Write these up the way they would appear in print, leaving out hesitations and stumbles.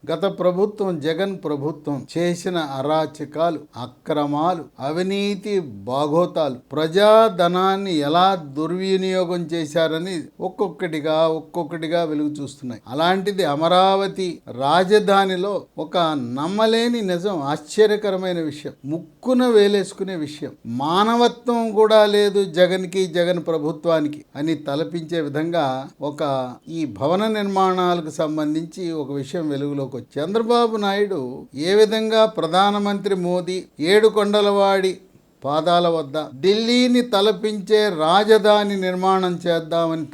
గత ప్రభుత్వం జగన్ ప్రభుత్వం చేసిన అరాచకాలు, అక్రమాలు, అవినీతి బాగోతాలు, ప్రజాధనాన్ని ఎలా దుర్వినియోగం చేశారని ఒక్కొక్కటిగా వెలుగు చూస్తున్నాయి. అలాంటిది అమరావతి రాజధానిలో ఒక నమ్మలేని నిజం, ఆశ్చర్యకరమైన విషయం, ముక్కున వేలేసుకునే విషయం. మానవత్వం కూడా లేదు జగన్ ప్రభుత్వానికి అని తలపించే విధంగా ఈ భవన నిర్మాణాలకు సంబంధించి ఒక విషయం వెలుగులో చంద్రబాబు నాయుడు ఏ విధంగా ప్రధానమంత్రి మోదీ ఏడుకొండలవాడి పాదాల వద్ద ఢిల్లీని తలపించే రాజధాని నిర్మాణం చేద్దామని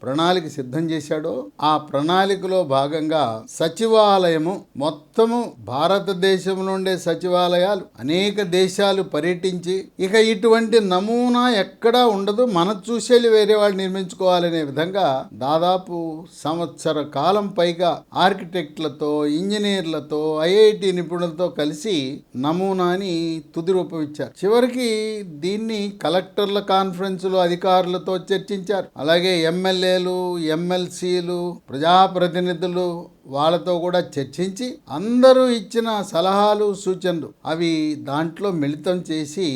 ప్రణాళిక సిద్ధం చేశాడో, ఆ ప్రణాళికలో భాగంగా సచివాలయము మొత్తము భారతదేశంలో ఉండే సచివాలయాలు అనేక దేశాలు పర్యటించి ఇక ఇటువంటి నమూనా ఎక్కడా ఉండదు, మన చూసేళ్ళు వేరే వాళ్ళు నిర్మించుకోవాలనే విధంగా దాదాపు సంవత్సర కాలం పైగా ఆర్కిటెక్ట్లతో, ఇంజనీర్లతో, ఐఐటి నిపుణులతో కలిసి నమూనాని తుది రూపమిచ్చారు. చివరికి దీన్ని కలెక్టర్ల కాన్ఫరెన్సులు అధికారులతో చర్చించారు. అలాగే ఎమ్మెల్యేలు, ఎమ్మెల్సీలు, ప్రజాప్రతినిధులు వాళ్ళతో కూడా చర్చించి అందరూ ఇచ్చిన సలహాలు, సూచనలు అవి దాంట్లో మిళితం చేసి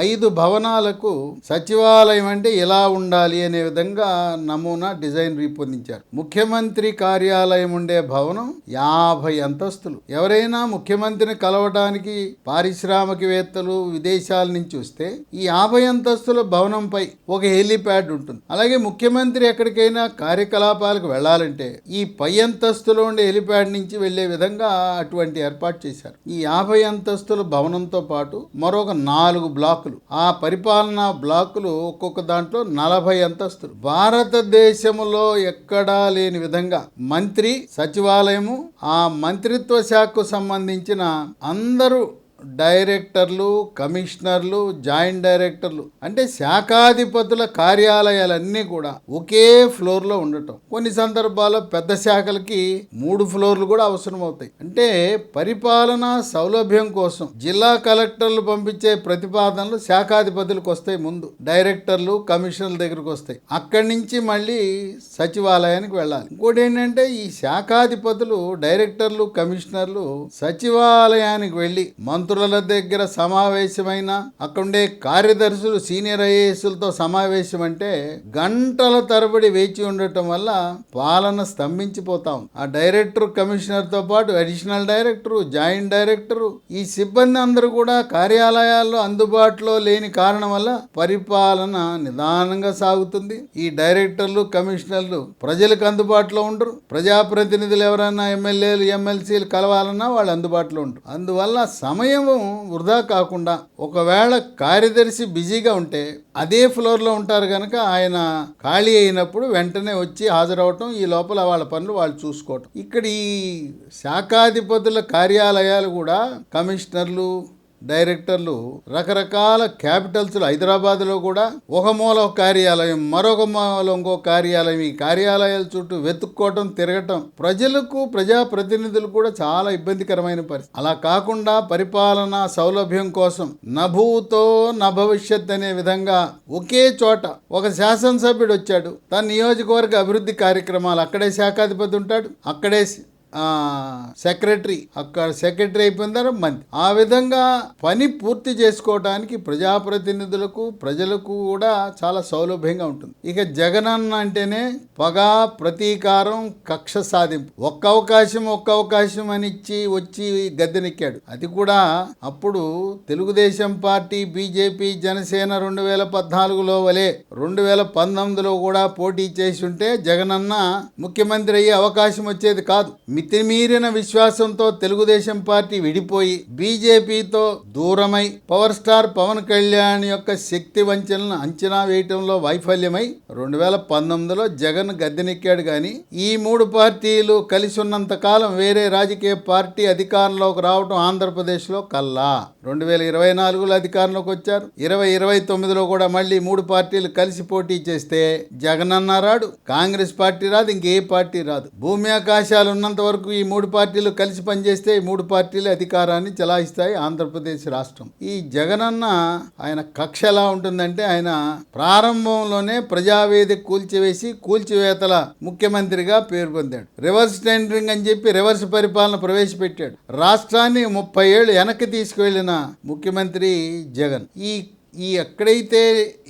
5 భవనాలకు సచివాలయం అంటే ఎలా ఉండాలి అనే విధంగా నమూనా డిజైన్ రూపొందించారు. ముఖ్యమంత్రి కార్యాలయం ఉండే భవనం 50 అంతస్తులు. ఎవరైనా ముఖ్యమంత్రిని కలవడానికి పారిశ్రామికవేత్తలు విదేశాల నుంచి వస్తే ఈ 50 అంతస్తుల భవనంపై ఒక హెలిప్యాడ్ ఉంటుంది. అలాగే ముఖ్యమంత్రి ఎక్కడికైనా కార్యకలాపాలకు వెళ్లాలంటే ఈ పై అంతస్తులో ఉండే హెలిప్యాడ్ నుంచి వెళ్లే విధంగా అటువంటి ఏర్పాటు చేశారు. ఈ 50 అంతస్తుల భవనంతో పాటు మరొక 4 బ్లాకులు, ఆ పరిపాలనా బ్లాకులు ఒక్కొక్క దాంట్లో 40 అంతస్తులు. భారతదేశంలో ఎక్కడా లేని విధంగా మంత్రి సచివాలయము, ఆ మంత్రిత్వ శాఖకు సంబంధించిన అందరూ డైరెక్టర్లు, కమిషనర్లు, జాయింట్ డైరెక్టర్లు అంటే శాఖాధిపతుల కార్యాలయాలన్నీ కూడా ఒకే ఫ్లోర్లో ఉండటం. కొన్ని సందర్భాల్లో పెద్ద శాఖలకి 3 ఫ్లోర్లు కూడా అవసరం అవుతాయి. అంటే పరిపాలనా సౌలభ్యం కోసం జిల్లా కలెక్టర్లు పంపించే ప్రతిపాదనలు శాఖాధిపతులకు వస్తాయి, ముందు డైరెక్టర్లు, కమిషనర్ల దగ్గరకు వస్తాయి. అక్కడి నుంచి మళ్ళీ సచివాలయానికి వెళ్ళాలి. ఇంకోటి ఏంటంటే ఈ శాఖాధిపతులు, డైరెక్టర్లు, కమిషనర్లు సచివాలయానికి వెళ్ళి మంత్రుల దగ్గర సమావేశమైన, అక్కడుండే కార్యదర్శులు, సీనియర్ ఐఏఎస్లతో సమావేశం అంటే గంటల తరబడి వేచి ఉండటం వల్ల పాలన స్తంభించిపోతాం. ఆ డైరెక్టర్, కమిషనర్ తో పాటు అడిషనల్ డైరెక్టరు, జాయింట్ డైరెక్టరు, ఈ సిబ్బంది అందరూ కూడా కార్యాలయాల్లో అందుబాటులో లేని కారణం వల్ల పరిపాలన నిదానంగా సాగుతుంది. ఈ డైరెక్టర్లు, కమిషనర్లు ప్రజలకు అందుబాటులో ఉండరు. ప్రజాప్రతినిధులు ఎవరైనా ఎమ్మెల్యేలు, ఎమ్మెల్సీలు కలవాలన్నా వాళ్ళు అందుబాటులో ఉండరు. అందువల్ల సమయం వృధా కాకుండా, ఒకవేళ కార్యదర్శి బిజీగా ఉంటే అదే ఫ్లోర్లో ఉంటారు కనుక ఆయన ఖాళీ అయినప్పుడు వెంటనే వచ్చి హాజరవటం, ఈ లోపల వాళ్ళ పనులు వాళ్ళు చూసుకోవటం. ఇక్కడ ఈ శాఖాధిపతుల కార్యాలయాలు కూడా కమిషనర్లు, డైరెక్టర్లు రకరకాల క్యాపిటల్స్, హైదరాబాద్లో కూడా ఒక మూల ఒక కార్యాలయం, మరొక మూల ఇంకో కార్యాలయం, ఈ కార్యాలయాల చుట్టూ వెతుక్కోవటం, తిరగటం ప్రజలకు, ప్రజాప్రతినిధులు కూడా చాలా ఇబ్బందికరమైన పరిస్థితి. అలా కాకుండా పరిపాలనా సౌలభ్యం కోసం నభూతో నభవిష్యత్ అనే విధంగా ఒకే చోట ఒక శాసనసభ్యుడు వచ్చాడు, తన నియోజకవర్గ అభివృద్ధి కార్యక్రమాలు అక్కడే శాఖాధిపతి ఉంటాడు, అక్కడే సెక్రటరీ, అక్కడ సెక్రటరీ అయిపోయిన తర్వాత మంత్రి. ఆ విధంగా పని పూర్తి చేసుకోవడానికి ప్రజాప్రతినిధులకు, ప్రజలకు కూడా చాలా సౌలభ్యంగా ఉంటుంది. ఇక జగనన్న అంటేనే పగ, ప్రతీకారం, కక్ష సాధింపు. ఒక్క అవకాశం అని ఇచ్చి వచ్చి గద్దెనెక్కాడు. అది కూడా అప్పుడు తెలుగుదేశం పార్టీ, బీజేపీ, జనసేన 2014లో వలె 2019లో కూడా పోటీ చేసి ఉంటే జగనన్న ముఖ్యమంత్రి అయ్యే అవకాశం వచ్చేది కాదు. మితిమీరిన విశ్వాసంతో తెలుగుదేశం పార్టీ విడిపోయి బీజేపీతో దూరమై పవర్ స్టార్ పవన్ కళ్యాణ్ యొక్క శక్తి వంచనలను అంచనా వేయటంలో వైఫల్యమై 2019లో జగన్ గద్దెనెక్కాడు. కానీ ఈ 3 పార్టీలు కలిసి ఉన్నంత కాలం వేరే రాజకీయ పార్టీ అధికారంలోకి రావటం ఆంధ్రప్రదేశ్లో కల్లా. 2024లో అధికారంలోకి వచ్చారు. 2029లో కూడా మళ్ళీ 3 పార్టీలు కలిసి పోటీ చేస్తే జగనన్న రాడు, కాంగ్రెస్ పార్టీ రాదు, ఇంకే పార్టీ రాదు. భూమి ఆకాశాలు ఉన్నంత వరకు ఈ 3 పార్టీలు కలిసి పనిచేస్తే ఈ 3 పార్టీలు అధికారాన్ని చెలాయిస్తాయి ఆంధ్రప్రదేశ్ రాష్ట్రం. ఈ జగనన్న ఆయన కక్ష ఎలా ఉంటుందంటే, ఆయన ప్రారంభంలోనే ప్రజావేదిక కూల్చివేతల ముఖ్యమంత్రిగా పేరు పొందాడు. రివర్స్ టెండరింగ్ అని చెప్పి రివర్స్ పరిపాలన ప్రవేశపెట్టాడు. రాష్ట్రాన్ని 30 ఏళ్ళు వెనక్కి తీసుకువెళ్లిన ముఖ్యమంత్రి జగన్. ఈ ఎక్కడైతే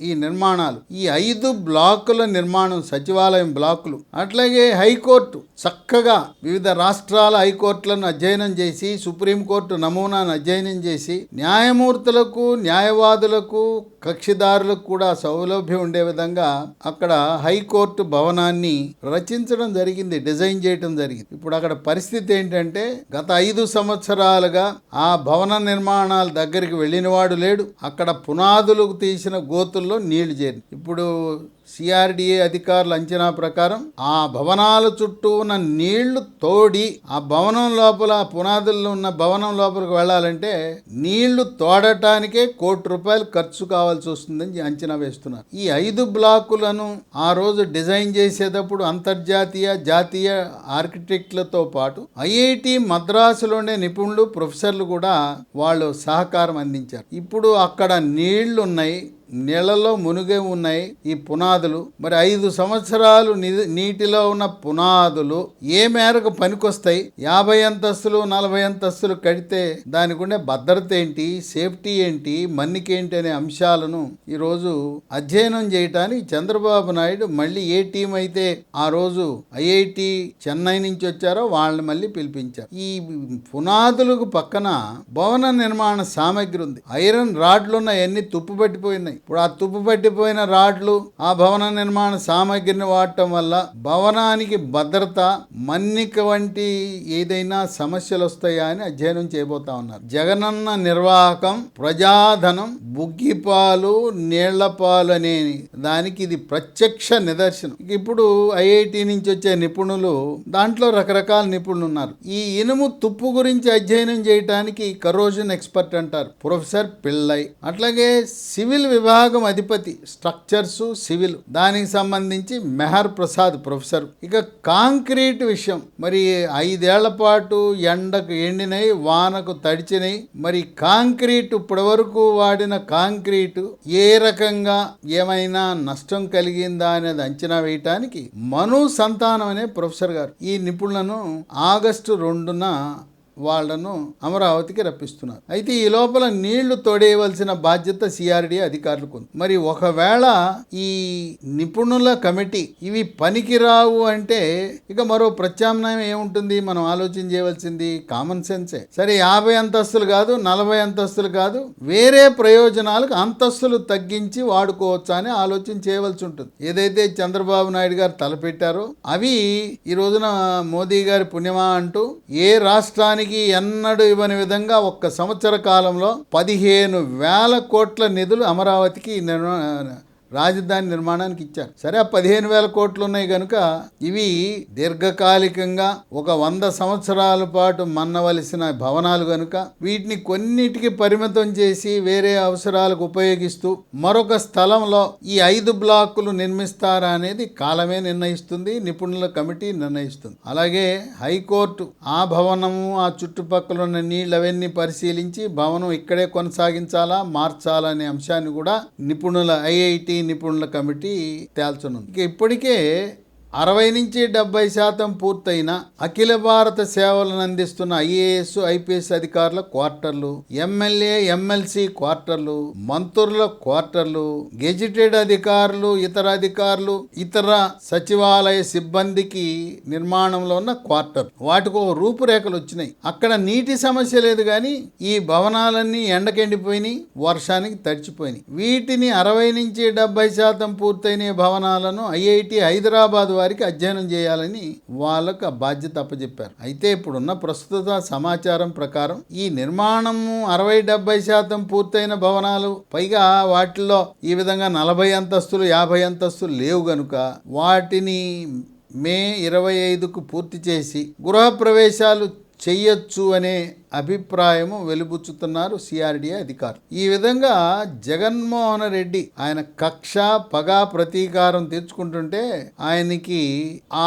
ఈ నిర్మాణాలు, ఈ 5 బ్లాకుల నిర్మాణం, సచివాలయం బ్లాకులు, అట్లాగే హైకోర్టు చక్కగా వివిధ రాష్ట్రాల హైకోర్టులను అధ్యయనం చేసి, సుప్రీంకోర్టు నమూనాను అధ్యయనం చేసి, న్యాయమూర్తులకు, న్యాయవాదులకు, కక్షిదారులకు కూడా సౌలభ్యం ఉండే విధంగా అక్కడ హైకోర్టు భవనాన్ని రచించడం జరిగింది, డిజైన్ చేయడం జరిగింది. ఇప్పుడు అక్కడ పరిస్థితి ఏంటంటే, గత 5 సంవత్సరాలుగా ఆ భవన నిర్మాణాల దగ్గరికి వెళ్ళినవాడు లేడు. అక్కడ పునాదులకు తీసిన గోతుల్లో నీళ్లు చేరి, ఇప్పుడు సిఆర్డిఏ అధికారుల అంచనా ప్రకారం ఆ భవనాల చుట్టూ ఉన్న నీళ్లు తోడి ఆ భవనం లోపల, పునాదుల్లో ఉన్న భవనం లోపలికి వెళ్ళాలంటే నీళ్లు తోడటానికే ₹1,00,00,000 ఖర్చు కావాల్సి వస్తుందని అంచనా వేస్తున్నారు. ఈ 5 బ్లాకులను ఆ రోజు డిజైన్ చేసేటప్పుడు అంతర్జాతీయ, జాతీయ ఆర్కిటెక్ట్లతో పాటు ఐఐటి మద్రాసులోనే నిపుణులు, ప్రొఫెసర్లు కూడా వాళ్ళు సహకారం అందించారు. ఇప్పుడు అక్కడ నీళ్లు ఉన్నాయి, నీళ్లలో మునిగే ఉన్నాయి ఈ పునాదులు. మరి 5 సంవత్సరాలు నీటిలో ఉన్న పునాదులు ఏ మేరకు పనికొస్తాయి? 50 అంతస్తులు 40 అంతస్తులు కడితే దానికి ఉండే భద్రత ఏంటి, సేఫ్టీ ఏంటి, మన్నికేంటి అనే అంశాలను ఈరోజు అధ్యయనం చేయటానికి చంద్రబాబు నాయుడు మళ్ళీ ఏ టీం అయితే ఆ రోజు ఐఐటి చెన్నై నుంచి వచ్చారో వాళ్ళని మళ్ళీ పిలిపించారు. ఈ పునాదులకు పక్కన భవన నిర్మాణ సామగ్రి ఉంది. ఐరన్ రాడ్లు ఉన్నాయి, తుప్పు పట్టిపోయినాయి. ఇప్పుడు ఆ తుప్పు పట్టిపోయిన రాడ్లు, ఆ భవన నిర్మాణ సామగ్రిని వాడటం వల్ల భవనానికి భద్రత, మన్నిక వంటి ఏదైనా సమస్యలు వస్తాయా అని అధ్యయనం చేయబోతా ఉన్నారు. జగనన్న నిర్వాహకం, ప్రజాధనం, బుగ్గిపాలు, నీళ్లపాలు అనే దానికి ఇది ప్రత్యక్ష నిదర్శనం. ఇప్పుడు ఐఐటి నుంచి వచ్చే నిపుణులు, దాంట్లో రకరకాల నిపుణులు ఉన్నారు. ఈ ఇనుము తుప్పు గురించి అధ్యయనం చేయడానికి కరోజన్ ఎక్స్పర్ట్ అంటారు ప్రొఫెసర్ పిళ్ళై. అట్లాగే సివిల్ విభాగం అధిపతి, స్ట్రక్చర్స్ సివిల్, దానికి సంబంధించి మెహర్ ప్రసాద్ ప్రొఫెసర్. ఇక కాంక్రీట్ విషయం, మరి 5 ఏళ్ల పాటు ఎండకు ఎండినై, వానకు తడిచినై, మరి కాంక్రీట్ ఇప్పటి వరకు వాడిన కాంక్రీటు ఏ రకంగా ఏమైనా నష్టం కలిగిందా అనేది అంచనా వేయటానికి మను సంతానం అనే ప్రొఫెసర్ గారు ఈ నిపుణులను ఆగస్టు 2న వాళ్లను అమరావతికి రప్పిస్తున్నారు. అయితే ఈ లోపల నీళ్లు తోడేయవలసిన బాధ్యత సిఆర్డీ అధికారులకు ఉంది. మరి ఒకవేళ ఈ నిపుణుల కమిటీ ఇవి పనికిరావు అంటే ఇక మరో ప్రత్యామ్నాయం ఏముంటుంది? మనం ఆలోచన చేయవలసింది కామన్ సెన్సే. సరే 50 అంతస్తులు కాదు, 40 అంతస్తులు కాదు, వేరే ప్రయోజనాలకు అంతస్తులు తగ్గించి వాడుకోవచ్చా అని ఆలోచన చేయవలసి ఉంటుంది. ఏదైతే చంద్రబాబు నాయుడు గారు తలపెట్టారో అవి ఈ రోజున మోదీ గారి పుణ్యమా అంటూ ఏ రాష్ట్రానికి ఎన్నడూ ఇవ్వని విధంగా 1 సంవత్సర కాలంలో 15,000 కోట్ల నిధులు అమరావతికి రాజధాని నిర్మాణానికి ఇచ్చారు. సరే, 15,000 కోట్లు ఉన్నాయి కనుక ఇవి దీర్ఘకాలికంగా 100 సంవత్సరాల పాటు మన్నవలసిన భవనాలు కనుక వీటిని కొన్నిటికి పరిమితం చేసి వేరే అవసరాలకు ఉపయోగిస్తూ మరొక స్థలంలో ఈ 5 బ్లాకులు నిర్మిస్తారా అనేది కాలమే నిర్ణయిస్తుంది, నిపుణుల కమిటీ నిర్ణయిస్తుంది. అలాగే హైకోర్టు ఆ భవనము, ఆ చుట్టుపక్కల ఉన్న నీళ్ళు అవన్నీ పరిశీలించి భవనం ఇక్కడే కొనసాగించాలా, మార్చాలా అనే అంశాన్ని కూడా నిపుణుల ఐఐటి నిపుణుల కమిటీ తేల్చనుంది. ఇక ఇప్పటికే 60 నుంచి 70% పూర్తయిన అఖిల భారత సేవలను అందిస్తున్న ఐఏఎస్, ఐపీఎస్ అధికారుల క్వార్టర్లు, ఎమ్మెల్యే, ఎమ్మెల్సీ క్వార్టర్లు, మంత్రుల క్వార్టర్లు, గెజిటెడ్ అధికారులు, ఇతర అధికారులు, ఇతర సచివాలయ సిబ్బందికి నిర్మాణంలో ఉన్న క్వార్టర్, వాటికి రూపురేఖలు వచ్చినాయి. అక్కడ నీటి సమస్య లేదు, కానీ ఈ భవనాలన్నీ ఎండకెండిపోయినాయి, వర్షానికి తడిచిపోయినాయి. వీటిని 60 నుంచి 70% పూర్తయిన భవనాలను ఐఐటి హైదరాబాద్ వారికి అధ్యయనం చేయాలని వాళ్ళకు బాధ్యత అప్పచెప్పారు. అయితే ఇప్పుడున్న ప్రస్తుత సమాచారం ప్రకారం ఈ నిర్మాణము 60-70% పూర్తయిన భవనాలు, పైగా వాటిల్లో ఈ విధంగా 40 అంతస్తులు 50 అంతస్తులు లేవు గనుక వాటిని మే 25కు పూర్తి చేసి గృహప్రవేశాలు చెయ్యొచ్చు అనే అభిప్రాయము వెలుబుచ్చుతున్నారు సిఆర్డీఏ అధికారులు. ఈ విధంగా జగన్మోహన్ రెడ్డి ఆయన కక్ష పగ ప్రతీకారం తీర్చుకుంటుంటే ఆయనకి ఆ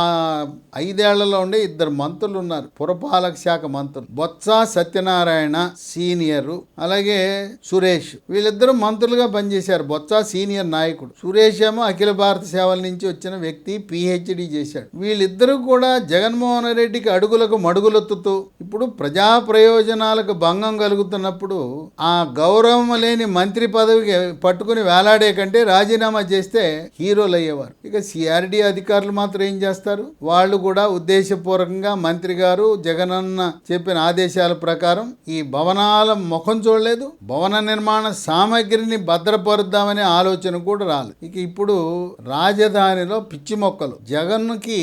5 ఏళ్లలో ఉండే 2 మంత్రులు ఉన్నారు, పురపాలక శాఖ మంత్రులు. బొత్స సత్యనారాయణ సీనియర్, అలాగే సురేష్. వీళ్ళిద్దరూ మంత్రులుగా పనిచేశారు. బొత్స సీనియర్ నాయకుడు, సురేష్ ఏమో అఖిల భారత సేవల నుంచి వచ్చిన వ్యక్తి, పిహెచ్డి చేశాడు. వీళ్ళిద్దరూ కూడా జగన్మోహన్ రెడ్డికి అడుగులకు మడుగులొత్తుతూ ఇప్పుడు ప్రజా ప్రయోజనాలకు భంగం కలుగుతున్నప్పుడు ఆ గౌరవం లేని మంత్రి పదవికి పట్టుకుని వేలాడే కంటే రాజీనామా చేస్తే హీరోలు అయ్యేవారు. ఇక సిఆర్డీ అధికారులు మాత్రం ఏం చేస్తారు? వాళ్ళు కూడా ఉద్దేశపూర్వకంగా మంత్రి గారు జగనన్న చెప్పిన ఆదేశాల ప్రకారం ఈ భవనాల ముఖం చూడలేదు, భవన నిర్మాణ సామగ్రిని భద్రపరుద్దామనే ఆలోచన కూడా రాలేదు. ఇక ఇప్పుడు రాజధానిలో పిచ్చి మొక్కలు, జగన్కి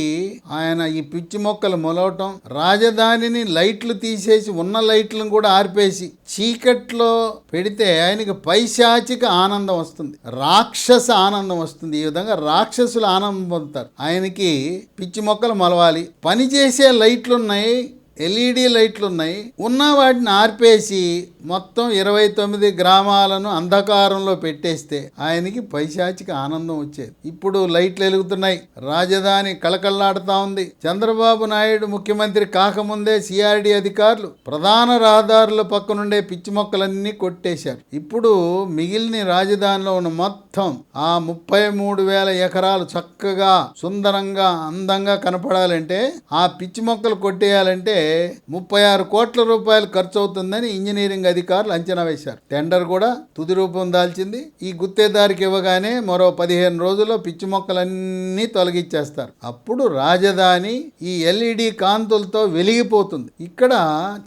ఆయన ఈ పిచ్చి మొక్కలు మొలవటం, రాజధానిని లైట్లు తీసేసి ఉన్న లైట్లను కూడా ఆర్పేసి చీకట్లో పెడితే ఆయనకి పైశాచిక ఆనందం వస్తుంది, రాక్షస ఆనందం వస్తుంది. ఈ విధంగా రాక్షసులు ఆనందం పొందుతారు. ఆయనకి పిచ్చి మొక్కలు మొలవాలి, పనిచేసే లైట్లున్నాయి, ఎల్ఈడి లైట్లు ఉన్నాయి, ఉన్న వాటిని ఆర్పేసి మొత్తం 29 గ్రామాలను అంధకారంలో పెట్టేస్తే ఆయనకి పైశాచిక ఆనందం వచ్చేది. ఇప్పుడు లైట్లు వెలుగుతున్నాయి, రాజధాని కళకళలాడుతా ఉంది. చంద్రబాబు నాయుడు ముఖ్యమంత్రి కాకముందే సిఆర్డీ అధికారులు ప్రధాన రహదారుల పక్కనుండే పిచ్చి మొక్కలన్నీ కొట్టేశారు. ఇప్పుడు మిగిలిన రాజధానిలో ఉన్న మొత్తం ఆ 33,000 ఎకరాలు చక్కగా సుందరంగా అందంగా కనపడాలంటే, ఆ పిచ్చి మొక్కలు కొట్టేయాలంటే 36 కోట్ల రూపాయలు ఖర్చు అవుతుందని ఇంజనీరింగ్ అధికారులు అంచనా వేశారు. టెండర్ కూడా తుది రూపం దాల్చింది. ఈ గుత్తేదారికి ఇవ్వగానే మరో 15 రోజుల్లో పిచ్చి మొక్కలన్నీ తొలగించేస్తారు. అప్పుడు రాజధాని ఈ ఎల్ఈడి కాంతులతో వెలిగిపోతుంది. ఇక్కడ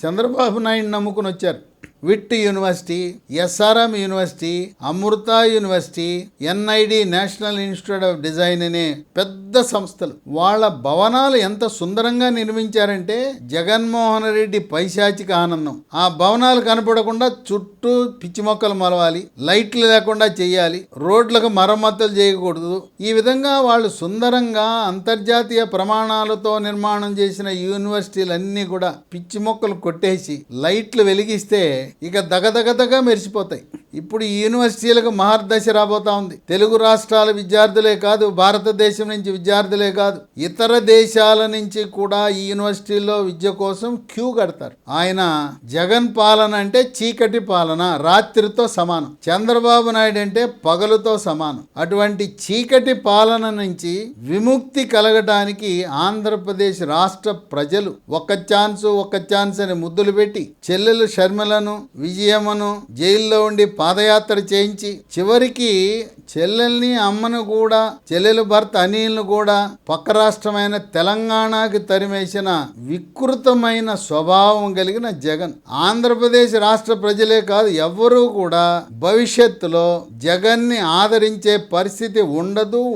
చంద్రబాబు నాయుడు నమ్ముకుని వచ్చారు. VIT university, SRM university, Amrita university, NID national institute of design అనే పెద్ద సంస్థలు. వాళ్ళ భవనాలు ఎంత సుందరంగా నిర్మించారంటే జగన్మోహన్ రెడ్డి పైశాచిక ఆనందం. ఆ భవనాలు కనపడకుండా చుట్టూ పిచ్చి మొక్కలు మొలవాలి, లైట్లు లేకుండా చేయాలి, రోడ్లకు మరమ్మతులు చేయకూడదు. ఈ విధంగా వాళ్ళు సుందరంగా అంతర్జాతీయ ప్రమాణాలతో నిర్మాణం చేసిన యూనివర్సిటీలన్నీ కూడా పిచ్చి మొక్కలు కొట్టేసి లైట్లు వెలిగిస్తే ఇక దగదగదగా మెరిసిపోతాయి. ఇప్పుడు ఈ యూనివర్సిటీలకు మహర్దశ రాబోతా ఉంది. తెలుగు రాష్ట్రాల విద్యార్థులే కాదు, భారతదేశం నుంచి విద్యార్థులే కాదు, ఇతర దేశాల నుంచి కూడా ఈ యూనివర్సిటీల్లో విద్య కోసం క్యూ కడతారు. ఆయన జగన్ పాలన అంటే చీకటి పాలన, రాత్రితో సమానం. చంద్రబాబు నాయుడు అంటే పగలుతో సమానం. అటువంటి చీకటి పాలన నుంచి విముక్తి కలగడానికి ఆంధ్రప్రదేశ్ రాష్ట్ర ప్రజలు ఒక్క ఛాన్స్ అని ముద్దులు పెట్టి చెల్లెలు షర్మిలను, విజయమ్మను జైల్లో ఉండి పాదయాత్ర చేయించి చివరికి చెల్లెల్ని, అమ్మను కూడా, చెల్లెలు భర్త అనిల్ను కూడా పక్క రాష్ట్రమైన తెలంగాణకి తరిమేసిన వికృతమైన స్వభావం కలిగిన జగన్. ఆంధ్రప్రదేశ్ రాష్ట్ర ప్రజలే కాదు, ఎవ్వరూ కూడా భవిష్యత్తులో జగన్ని ఆదరించే పరిస్థితి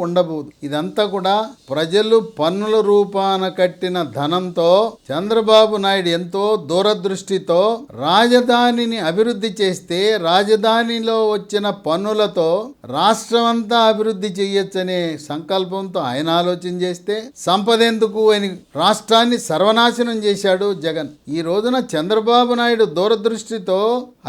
ఉండబోదు. ఇదంతా కూడా ప్రజలు పన్నుల రూపాన కట్టిన ధనంతో చంద్రబాబు నాయుడు ఎంతో దూరదృష్టితో రాజధానిని అభివృద్ధి చేస్తే, రాజధానిలో వచ్చిన పన్నులతో రాష్ట్రమంతా అభివృద్ధి చేయొచ్చనే సంకల్పంతో ఆయన ఆలోచన చేస్తే సంపద ఎందుకు అని రాష్ట్రాన్ని సర్వనాశనం చేశాడు జగన్. ఈ రోజున చంద్రబాబు నాయుడు దూరదృష్టితో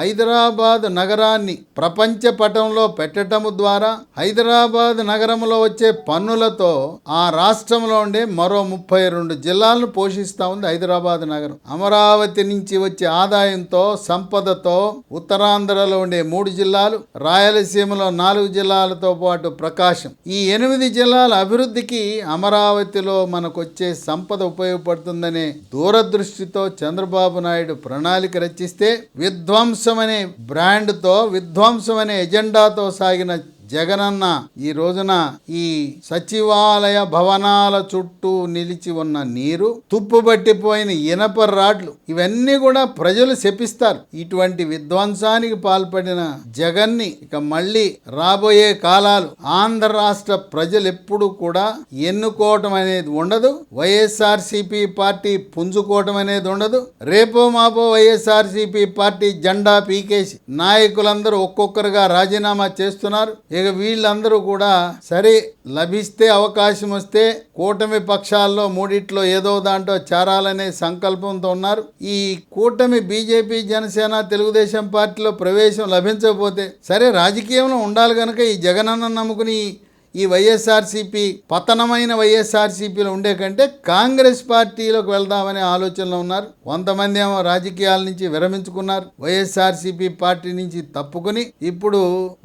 హైదరాబాద్ నగరాన్ని ప్రపంచ పటంలో పెట్టడం ద్వారా హైదరాబాద్ నగరంలో వచ్చే పన్నులతో ఆ రాష్ట్రంలో ఉండే మరో 32 జిల్లాలను పోషిస్తా ఉంది హైదరాబాద్ నగరం. అమరావతి నుంచి వచ్చే ఆదాయంతో, సంపదతో ఉత్తరాంధ్రలో ఉండే 3 జిల్లాలు, రాయలసీమలో 4 జిల్లాలతో పాటు ప్రకాశం, ఈ 8 జిల్లాల అభివృద్ధికి అమరావతిలో మనకొచ్చే సంపద ఉపయోగపడుతుందనే దూరదృష్టితో చంద్రబాబు నాయుడు ప్రణాళిక రచిస్తే విధ్వంసం అనే బ్రాండ్తో, విధ్వంసం అనే ఎజెండాతో సాగిన జగనన్న ఈ రోజున ఈ సచివాలయ భవనాల చుట్టూ నిలిచి ఉన్న నీరు, తుప్పుబట్టిపోయిన ఇనప రాడ్లు, ఇవన్నీ కూడా ప్రజలు శపిస్తారు. ఇటువంటి విధ్వంసానికి పాల్పడిన జగన్ని ఇక మళ్ళీ రాబోయే కాలాలు ఆంధ్ర రాష్ట్ర ప్రజలు ఎప్పుడు కూడా ఎన్నుకోవటం అనేది ఉండదు. వైఎస్ఆర్సీపీ పార్టీ పుంజుకోవటం అనేది ఉండదు. రేపో మాపో వైఎస్ఆర్సీపీ పార్టీ జెండా పీకేసి నాయకులందరూ ఒక్కొక్కరుగా రాజీనామా చేస్తున్నారు. ఇక వీళ్ళందరూ కూడా సరే లభిస్తే అవకాశం వస్తే కూటమి పక్షాల్లో మూడిట్లో ఏదో దాంట్లో చేరాలనే సంకల్పంతో ఉన్నారు. ఈ కూటమి బీజేపీ, జనసేన, తెలుగుదేశం పార్టీలో ప్రవేశం లభించకపోతే సరే రాజకీయంలో ఉండాలి కనుక ఈ జగనన్న నమ్ముకుని ఈ వైఎస్ఆర్సీపీ పతనమైన వైఎస్ఆర్సీపీలో ఉండే కంటే కాంగ్రెస్ పార్టీలోకి వెళ్దామనే ఆలోచనలో ఉన్నారు. కొంతమంది ఏమో రాజకీయాల నుంచి విరమించుకున్నారు, వైఎస్ఆర్సీపీ పార్టీ నుంచి తప్పుకుని ఇప్పుడు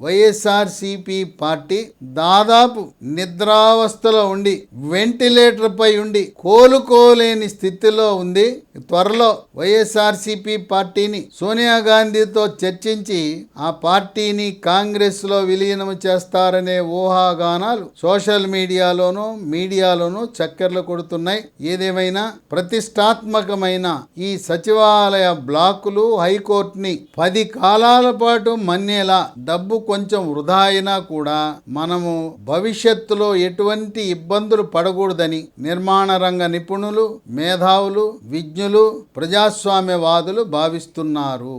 వైఎస్ఆర్సీపీ పార్టీ దాదాపు నిద్రావస్థలో ఉండి వెంటిలేటర్ పై ఉండి కోలుకోలేని స్థితిలో ఉంది. త్వరలో వైఎస్ఆర్సీపీ పార్టీని సోనియా గాంధీతో చర్చించి ఆ పార్టీని కాంగ్రెస్ లో విలీనం చేస్తారనే ఊహాగానాలు సోషల్ మీడియాలోనూ చక్కర్లు కొడుతున్నాయి. ఏదేమైనా ప్రతిష్టాత్మకమైన ఈ సచివాలయ బ్లాకులు హైకోర్టుని 10 కాలాల పాటు మన్నేలా డబ్బు కొంచెం వృధా అయినా కూడా మనము భవిష్యత్తులో ఎటువంటి ఇబ్బందులు పడకూడదని నిర్మాణ రంగ నిపుణులు, మేధావులు, విజ్ఞులు, ప్రజాస్వామ్యవాదులు భావిస్తున్నారు.